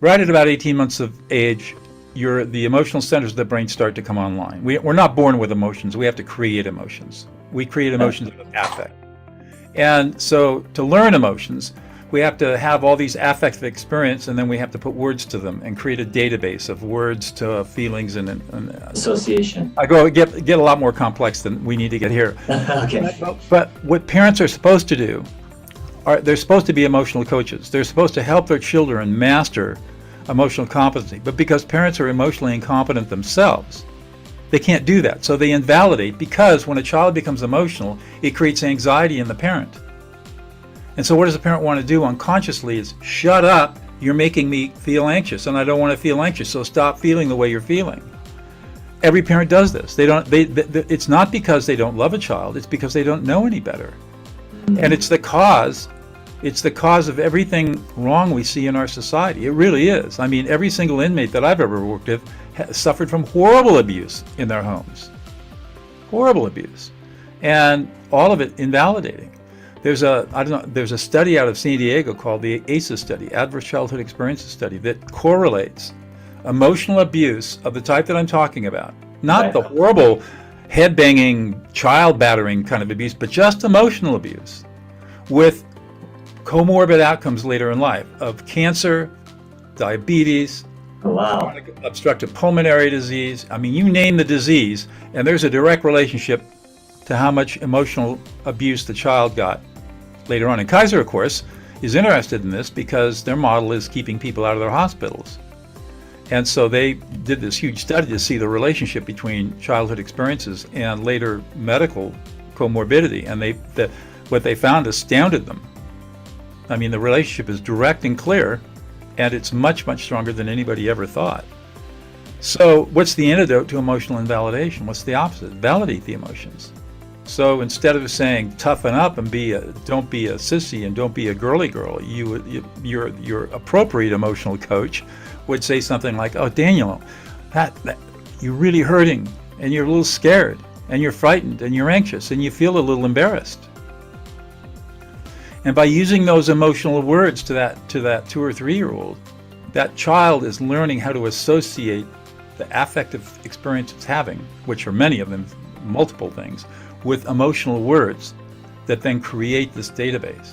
Right at about 18 months of age, the emotional centers of the brain start to come online. We're not born with emotions. We have to create emotions. We create emotions out of affect. And so to learn emotions, we have to have all these affective experience, and then we have to put words to them and create a database of words to feelings and association. I get a lot more complex than we need to get here. Okay. But what parents are supposed to do, they're supposed to be emotional coaches. They're supposed to help their children master emotional competency. But because parents are emotionally incompetent themselves, they can't do that. So they invalidate, because when a child becomes emotional, it creates anxiety in the parent. And so what does the parent want to do unconsciously is, shut up, you're making me feel anxious, and I don't want to feel anxious, so stop feeling the way you're feeling. Every parent does this. It's not because they don't love a child, it's because they don't know any better. And it's the cause of everything wrong we see in our society. It really is. I mean, every single inmate that I've ever worked with suffered from horrible abuse in their homes. Horrible abuse. And all of it invalidating. There's a study out of San Diego called the ACEs study, Adverse Childhood Experiences study, that correlates emotional abuse of the type that I'm talking about, not the horrible head-banging, child-battering kind of abuse, but just emotional abuse, with comorbid outcomes later in life of cancer, diabetes, chronic obstructive pulmonary disease. I mean, you name the disease, and there's a direct relationship to how much emotional abuse the child got later on. And Kaiser, of course, is interested in this because their model is keeping people out of their hospitals. And so they did this huge study to see the relationship between childhood experiences and later medical comorbidity. And what they found astounded them. I mean, the relationship is direct and clear, and it's much, much stronger than anybody ever thought. So what's the antidote to emotional invalidation? What's the opposite? Validate the emotions. So instead of saying toughen up and don't be a sissy and don't be a girly girl, your appropriate emotional coach would say something like, "Oh, Daniel, that you're really hurting, and you're a little scared, and you're frightened, and you're anxious, and you feel a little embarrassed." And by using those emotional words to that 2 or 3-year-old, that child is learning how to associate the affective experience it's having, which are many of them, multiple things, with emotional words that then create this database.